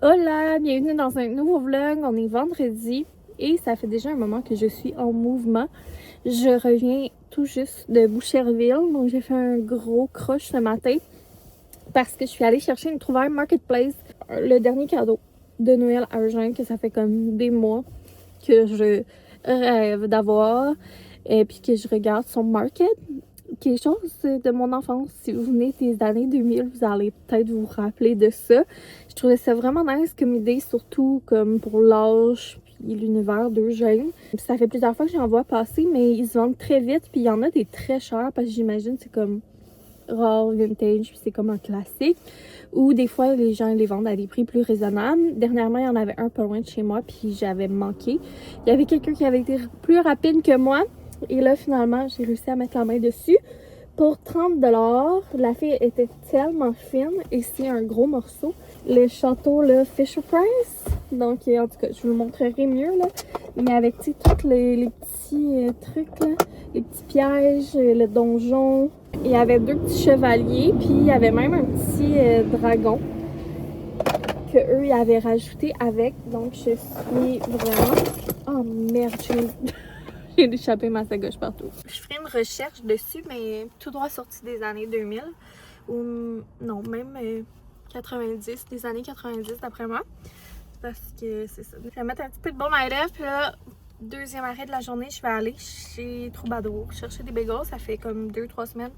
Hola, bienvenue dans un nouveau vlog. On est vendredi et ça fait déjà un moment que je suis en mouvement. Je reviens tout juste de Boucherville, donc j'ai fait un gros crush ce matin parce que je suis allée chercher une trouvaille Marketplace, le dernier cadeau de Noël à Eugène, que ça fait comme des mois que je rêve d'avoir et puis que je regarde son market. Quelque chose de mon enfance. Si vous venez des années 2000, vous allez peut-être vous rappeler de ça. Je trouvais ça vraiment nice comme idée, surtout comme pour l'âge puis l'univers d'Eugène. Ça fait plusieurs fois que j'en vois passer, mais ils se vendent très vite. Puis il y en a des très chers parce que j'imagine c'est comme rare, vintage, puis c'est comme un classique. Ou des fois, les gens les vendent à des prix plus raisonnables. Dernièrement, il y en avait un pas loin de chez moi, puis j'avais manqué. Il y avait quelqu'un qui avait été plus rapide que moi. Et là, finalement, j'ai réussi à mettre la main dessus pour 30 $. La fille était tellement fine et c'est un gros morceau. Le château, là, Fisher Price. Donc, en tout cas, je vous le montrerai mieux, là. Mais avec, tu sais, tous les petits trucs, là. Les petits pièges, le donjon. Il y avait 2 petits chevaliers, puis il y avait même un petit dragon que eux ils avaient rajouté avec. Donc, je suis vraiment... Oh, merde, j'ai échappé ma sacoche partout. Je ferai une recherche dessus, mais tout droit sorti des années 2000. Ou non, même 90, des années 90 d'après moi. Parce que c'est ça. Je vais mettre un petit peu de baume à lèvres, puis là, deuxième arrêt de la journée, je vais aller chez Troubadour chercher des bagels. Ça fait comme 2-3 semaines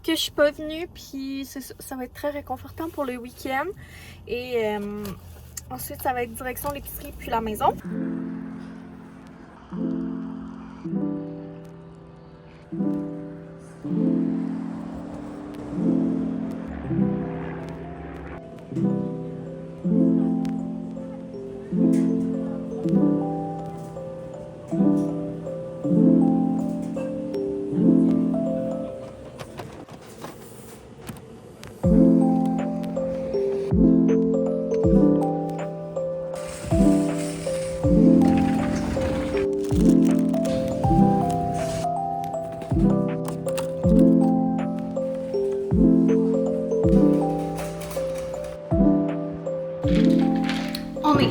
que je suis pas venue, puis ça va être très réconfortant pour le week-end. Et ensuite, ça va être direction l'épicerie puis la maison. On est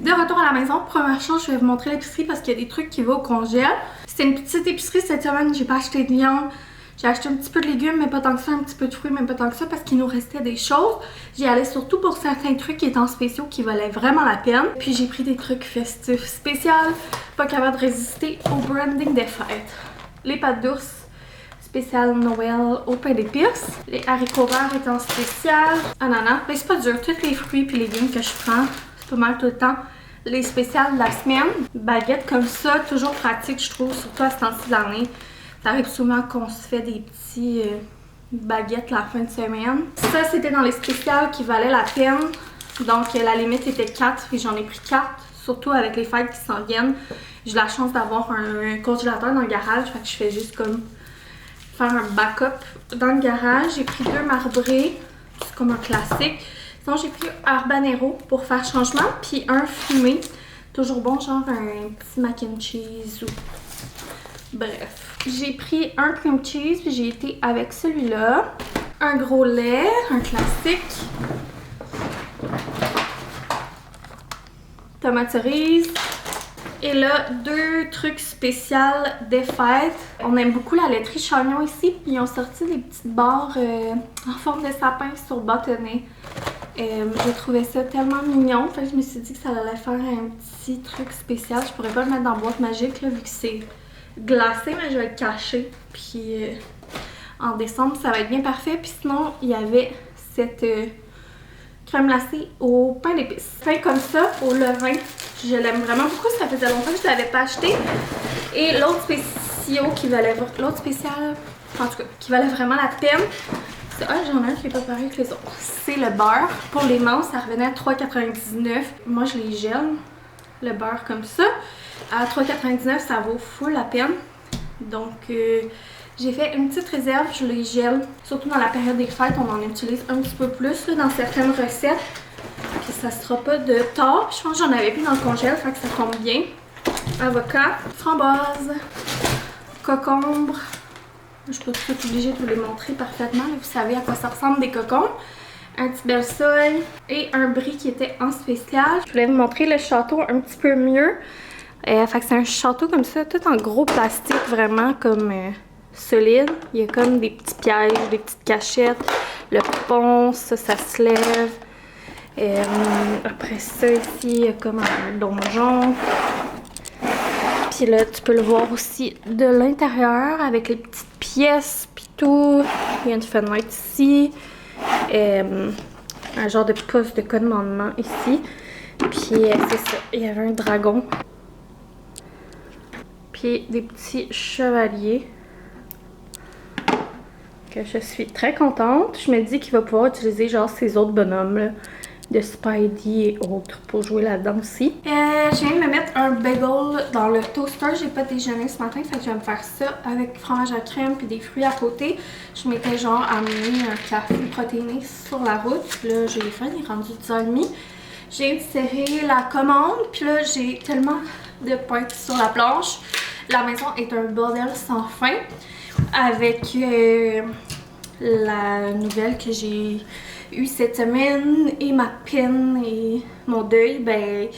de retour à la maison. Première chose, je vais vous montrer l'épicerie parce qu'il y a des trucs qui vont au congèle. C'était une petite épicerie cette semaine. J'ai pas acheté de viande. J'ai acheté un petit peu de légumes, mais pas tant que ça. Un petit peu de fruits, mais pas tant que ça parce qu'il nous restait des choses. J'y allais surtout pour certains trucs qui étaient en spéciaux qui valaient vraiment la peine. Puis j'ai pris des trucs festifs spéciaux. Pas capable de résister au branding des fêtes. Les pâtes douces spécial Noël au pain d'épices. Les haricots verts étaient en spécial. Ananas. Mais c'est pas dur. Tous les fruits et légumes que je prends, c'est pas mal tout le temps les spéciales de la semaine. Baguettes comme ça, toujours pratique, je trouve, surtout à ce temps-ci de l'année. Ça arrive souvent qu'on se fait des petits baguettes la fin de semaine. Ça, c'était dans les spéciales qui valaient la peine. Donc, la limite était 4 et j'en ai pris 4. Surtout avec les fêtes qui s'en viennent. J'ai la chance d'avoir un congélateur dans le garage. Fait que je fais juste comme faire un backup dans le garage. J'ai pris 2 marbrés. C'est comme un classique. Sinon, j'ai pris un habanero pour faire changement. Puis un fumé. Toujours bon, genre un petit mac and cheese ou... Bref. J'ai pris un cream cheese, puis j'ai été avec celui-là. Un gros lait, un classique. Tomate cerise. Et là, 2 trucs spéciaux des fêtes. On aime beaucoup la laiterie Chagnon ici. Ils ont sorti des petites barres en forme de sapin sur bâtonnet. J'ai trouvé ça tellement mignon. Fait que je me suis dit que ça allait faire un petit truc spécial. Je pourrais pas le mettre dans la boîte magique là, vu que c'est glacé, mais je vais le cacher. Puis en décembre, ça va être bien parfait. Puis sinon, il y avait cette crème glacée au pain d'épices. Pain comme ça, au levain. Je l'aime vraiment beaucoup. Ça faisait longtemps que je ne l'avais pas acheté. Et l'autre spécial qui valait vraiment la peine. J'en ai un qui n'est pas pareil que les autres. C'est le beurre. Pour les menthes, ça revenait à 3,99 $. Moi, je les gèle. Le beurre comme ça. À 3,99 $, ça vaut full la peine. Donc, j'ai fait une petite réserve. Je les gèle. Surtout dans la période des fêtes, on en utilise un petit peu plus là, dans certaines recettes. Puis ça sera pas de tort. Je pense que j'en avais plus dans le congèle, fait que ça tombe bien. Avocat, framboise, cocombres. Je suis pas toute obligée de vous les montrer parfaitement. Là, vous savez à quoi ça ressemble des cocombres. Un petit bel sol et un brie qui était en spécial. Je voulais vous montrer le château un petit peu mieux. Fait que c'est un château comme ça, tout en gros plastique, vraiment comme solide. Il y a comme des petits pièges, des petites cachettes. Le pont, ça se lève. Après ça, ici, il y a comme un donjon. Puis là, tu peux le voir aussi de l'intérieur avec les petites pièces puis tout. Il y a une fenêtre ici. Un genre de poste de commandement ici. Puis c'est ça, il y avait un dragon. Puis des petits chevaliers. Que je suis très contente. Je me dis qu'il va pouvoir utiliser genre ces autres bonhommes là, de Spidey et autres pour jouer là-dedans aussi. Je viens de me mettre un bagel dans le toaster. J'ai pas déjeuné ce matin, fait que je vais me faire ça avec fromage à crème puis des fruits à côté. Je m'étais genre amené un café protéiné sur la route. Puis là, j'ai faim, il est rendu 10h30. J'ai serré la commande, puis là, j'ai tellement de points sur la planche. La maison est un bordel sans fin. Avec la nouvelle que j'ai eue cette semaine et ma peine et mon deuil, ben,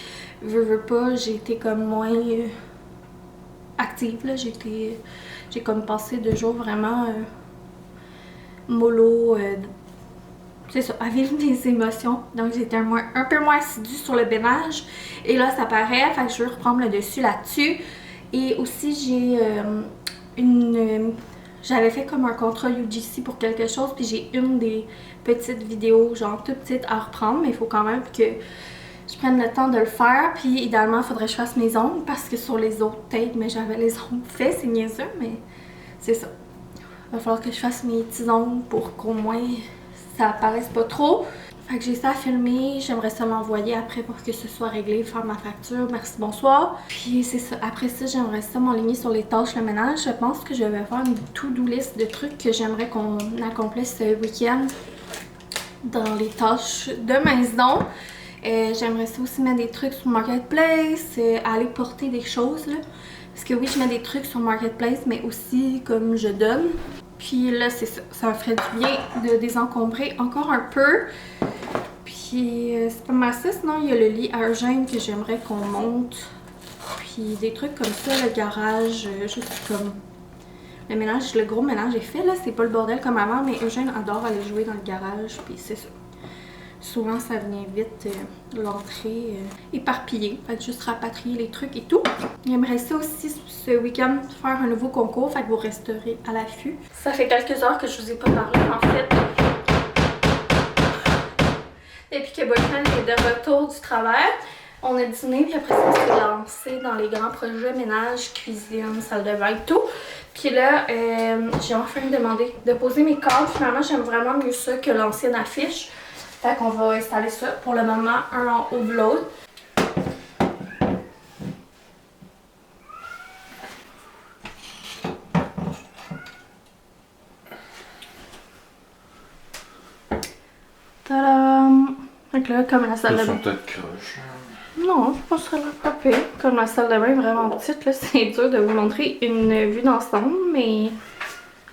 veux pas, j'ai été comme moins active, là. J'ai comme passé 2 jours vraiment mollo, c'est ça, à vivre des émotions. Donc j'étais un peu moins assidue sur le ménage. Et là, ça paraît, fait que je veux reprendre le dessus là-dessus. Et aussi, j'ai j'avais fait comme un contrat UGC pour quelque chose, puis j'ai une des petites vidéos, genre toute petite à reprendre, mais il faut quand même que je prenne le temps de le faire. Puis idéalement, il faudrait que je fasse mes ongles parce que sur les autres tapes, mais j'avais les ongles faits, c'est niaiseux, mais c'est ça. Il va falloir que je fasse mes petits ongles pour qu'au moins ça apparaisse pas trop. Fait que j'ai ça à filmer, j'aimerais ça l'envoyer après pour que ce soit réglé, faire ma facture, merci, bonsoir. Puis c'est ça, après ça, j'aimerais ça m'enligner sur les tâches, le ménage. Je pense que je vais faire une to-do list de trucs que j'aimerais qu'on accomplisse ce week-end dans les tâches de maison. J'aimerais ça aussi mettre des trucs sur Marketplace, aller porter des choses là. Parce que oui, je mets des trucs sur Marketplace, mais aussi comme je donne. Puis là, c'est ça, ça me ferait du bien de désencombrer encore un peu. Puis c'est pas mal ça, sinon il y a le lit à Eugène que j'aimerais qu'on monte. Puis des trucs comme ça, le garage, juste comme le ménage, le gros ménage est fait là, c'est pas le bordel comme avant, mais Eugène adore aller jouer dans le garage, puis c'est ça. Souvent ça vient vite, l'entrée éparpillée, fait que juste rapatrier les trucs et tout. J'aimerais ça aussi ce week-end faire un nouveau concours, fait que vous resterez à l'affût. Ça fait quelques heures que je vous ai pas parlé en fait. Depuis que Boyfriend est de retour du travail, on a dîné, puis après ça, on s'est lancé dans les grands projets ménage, cuisine, salle de bain et tout. Puis là, j'ai enfin demandé de poser mes cadres. Finalement, j'aime vraiment mieux ça que l'ancienne affiche. Fait qu'on va installer ça pour le moment, un en haut de l'autre. Tadam! Donc là, comme la salle de bain. Non, je pense que ça l'a pas pire. Comme la salle de bain est vraiment petite, là, c'est dur de vous montrer une vue d'ensemble, mais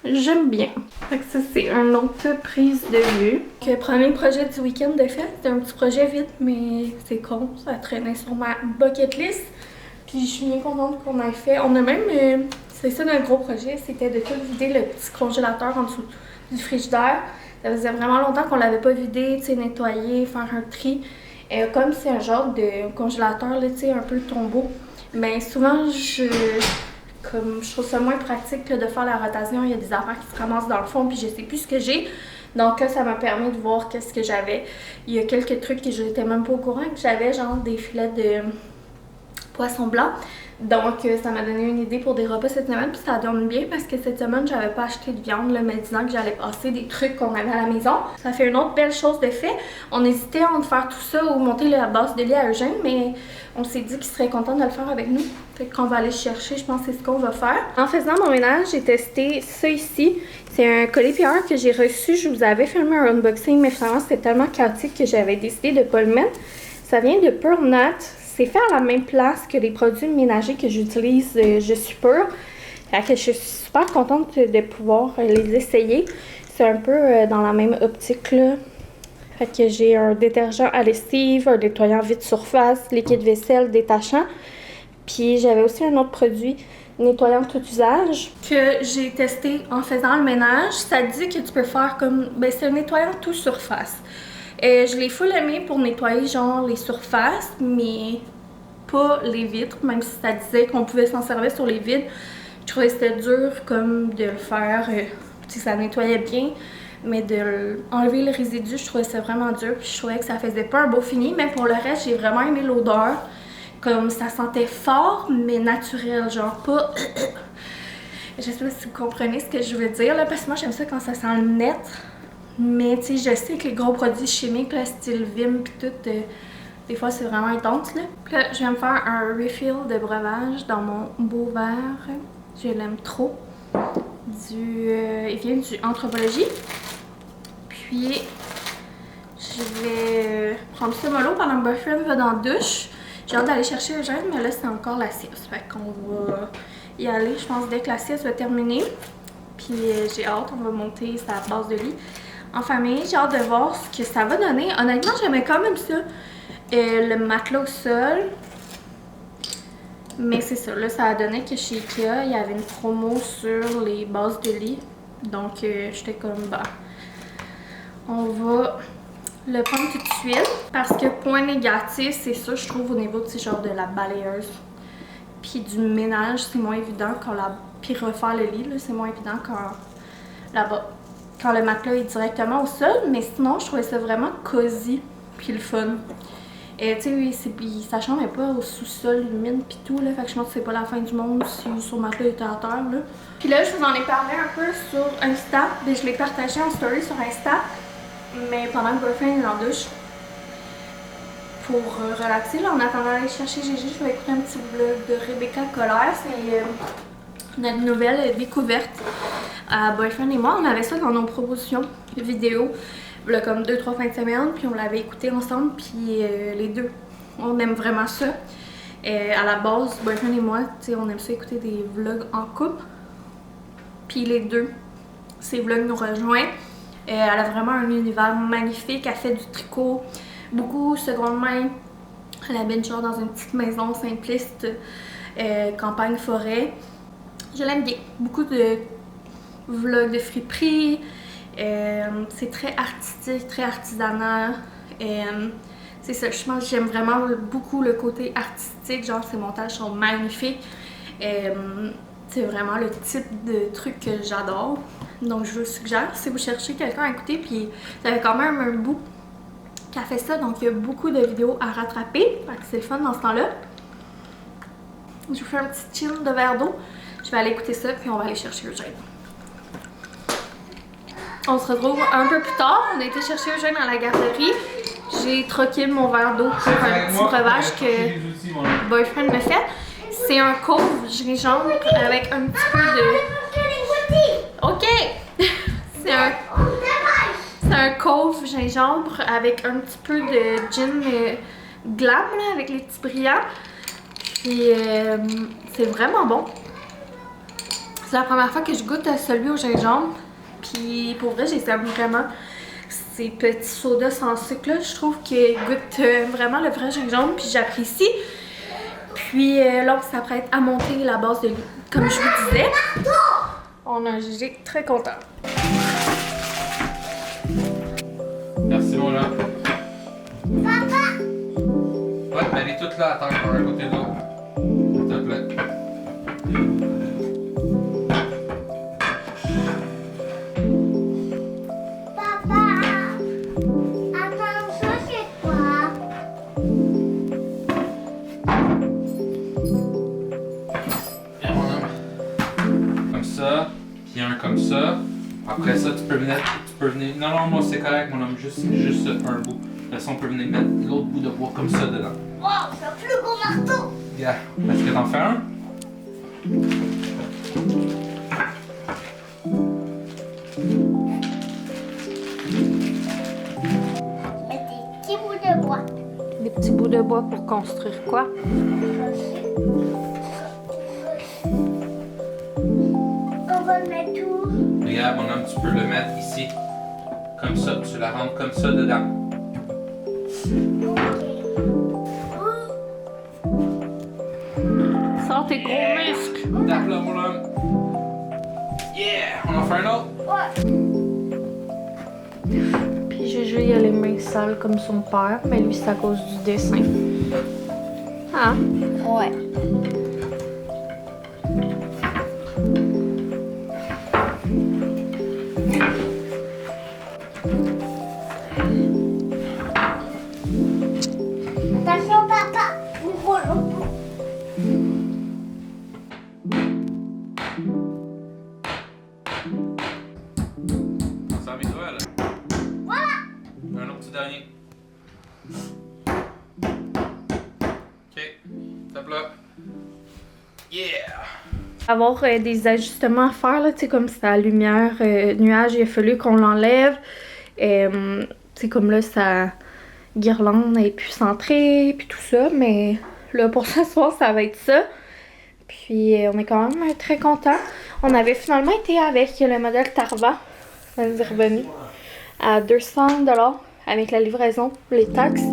j'aime bien. Fait que ça, c'est une autre prise de vue. Le premier projet du week-end de fait, c'était un petit projet vite, mais c'est con, ça traînait sur ma bucket list. Puis je suis bien contente qu'on ait fait. On a même, c'est ça notre gros projet, c'était de tout vider le petit congélateur en dessous du frigidaire. Ça faisait vraiment longtemps qu'on l'avait pas vidé, tu sais, nettoyer, faire un tri. Comme c'est un genre de congélateur, là, tu sais, un peu tombeau. Mais souvent, je trouve ça moins pratique là, de faire la rotation. Il y a des affaires qui se ramassent dans le fond, puis je sais plus ce que j'ai. Donc là, ça m'a permis de voir qu'est-ce que j'avais. Il y a quelques trucs que je n'étais même pas au courant, que j'avais, genre des filets de poisson blanc. Donc ça m'a donné une idée pour des repas cette semaine, puis ça donne bien parce que cette semaine j'avais pas acheté de viande là, me disant que j'allais passer des trucs qu'on avait à la maison. Ça fait une autre belle chose de fait. On hésitait entre faire tout ça ou monter la base de lit à Eugène, mais on s'est dit qu'il serait content de le faire avec nous. Fait qu'on va aller chercher, je pense que c'est ce qu'on va faire. En faisant mon ménage, j'ai testé ça ici. C'est un collier PR que j'ai reçu. Je vous avais filmé un unboxing, mais finalement c'était tellement chaotique que j'avais décidé de pas le mettre. Ça vient de Pure Nut. C'est fait à la même place que les produits ménagers que j'utilise Je suis pure. Fait que je suis super contente de pouvoir les essayer. C'est un peu dans la même optique là. Fait que j'ai un détergent à lessive, un nettoyant vide surface, liquide vaisselle détachant. Puis j'avais aussi un autre produit nettoyant tout usage que j'ai testé en faisant le ménage. Ça dit que tu peux faire comme... Ben c'est un nettoyant tout surface. Je l'ai full aimé pour nettoyer genre les surfaces, mais pas les vitres, même si ça disait qu'on pouvait s'en servir sur les vitres. Je trouvais que c'était dur comme de le faire, si ça nettoyait bien, mais de enlever le résidu, je trouvais ça vraiment dur, puis je trouvais que ça faisait pas un beau fini, mais pour le reste, j'ai vraiment aimé l'odeur, comme ça sentait fort, mais naturel, genre pas... Je sais pas si vous comprenez ce que je veux dire, là, parce que moi j'aime ça quand ça sent net, mais tu sais, je sais que les gros produits chimiques, là, style Vim pis tout, des fois c'est vraiment intense, là. Puis là, je vais me faire un refill de breuvage dans mon beau verre. Je l'aime trop. Il vient du Anthropologie. Puis, je vais prendre ce mollo pendant que boyfriend va dans la douche. J'ai hâte d'aller chercher le gel, mais là, c'est encore la sieste. Fait qu'on va y aller, je pense, dès que la sieste va terminer. Puis, j'ai hâte, on va monter sa base de lit en famille. J'ai hâte de voir ce que ça va donner. Honnêtement, j'aimais quand même ça. Le matelas au sol. Mais c'est ça, là, ça a donné que chez Ikea, il y avait une promo sur les bases de lit. Donc, j'étais comme, bah, on va le prendre tout de suite. Parce que point négatif, c'est ça, je trouve, au niveau de, genre, de la balayeuse. Puis du ménage, c'est moins évident quand puis refaire le lit, là, c'est moins évident quand là-bas. Quand le matelas est directement au sol. Mais sinon, je trouvais ça vraiment cosy, puis le fun. Et tu sais, sa chambre n'est pas au sous-sol humide pis tout, là. Fait que je pense que c'est pas la fin du monde si son matelas était à terre, là. Puis là, je vous en ai parlé un peu sur Insta. Mais je l'ai partagé en story sur Insta. Mais pendant que boyfriend est en douche. Pour relaxer, là, en attendant d'aller chercher Gigi, je vais écouter un petit vlog de Rebecca Colère. C'est notre nouvelle découverte. Boyfriend et moi, on avait ça dans nos propositions vidéo. Là, comme 2-3 fins de semaine, puis on l'avait écouté ensemble, puis les deux, on aime vraiment ça. À la base, boyfriend et moi, tu sais, on aime ça écouter des vlogs en couple. Puis les deux, ces vlogs nous rejoignent. Elle a vraiment un univers magnifique, elle fait du tricot, beaucoup seconde main. Elle habite genre dans une petite maison simpliste, campagne-forêt. Je l'aime bien. Beaucoup de vlogs de friperie. C'est très artistique, très artisanal. C'est ça, je pense que j'aime vraiment beaucoup le côté artistique, genre ces montages sont magnifiques. C'est vraiment le type de truc que j'adore. Donc je vous suggère, si vous cherchez quelqu'un à écouter, puis ça fait quand même un bout qu'elle fait ça, donc il y a beaucoup de vidéos à rattraper, fait que c'est le fun dans ce temps-là. Je vous fais un petit chill de verre d'eau, je vais aller écouter ça, puis on va aller chercher Eugène. On se retrouve un peu plus tard. On a été chercher Eugène à la garderie. J'ai troqué mon verre d'eau pour un petit breuvage que boyfriend me fait. C'est un Cove gingembre avec un petit peu de... Ok! C'est un Cove gingembre avec un petit peu de gin glam là, avec les petits brillants. Puis c'est vraiment bon. C'est la première fois que je goûte celui au gingembre. Puis pour vrai, j'aime vraiment ces petits sodas sans sucre là. Je trouve qu'ils goûtent vraiment le vrai gingembre, puis j'apprécie. Puis là, on s'apprête à monter la base de lit. Comme je vous disais, on a un Gigi très content. Merci, mon là. Papa! Ouais, mais elle est toute là à terre, à côté de l'autre. S'il te plaît. Puis un comme ça. Après ça, tu peux venir. Non, moi c'est correct, mon homme, juste un bout. Après ça, on peut venir mettre l'autre bout de bois comme ça dedans. Wow, c'est un plus gros marteau! Yeah. Est-ce que t'en fais un? Et des petits bouts de bois. Des petits bouts de bois pour construire quoi? Regarde, mon homme, tu peux le mettre ici. Comme ça, tu la rentres comme ça dedans. Sors tes gros muscles. Tape là, mon homme. Yeah! On en fait un autre? Puis Juju, il a les mains sales comme son père, mais lui, c'est à cause du dessin. Ah. Ouais. Attention, papa. Ça avec toi, là. Voilà! Un autre petit dernier. Ok. Tape là. Yeah! Avoir des ajustements à faire, là, tu sais, comme sa lumière nuage, il a fallu qu'on l'enlève. Tu sais, comme là, sa guirlande est plus centrée, puis tout ça, mais là, pour ce soir, ça va être ça. Puis on est quand même très contents. On avait finalement été avec le modèle Tarva. Ça nous est revenu à 200$ avec la livraison, les taxes.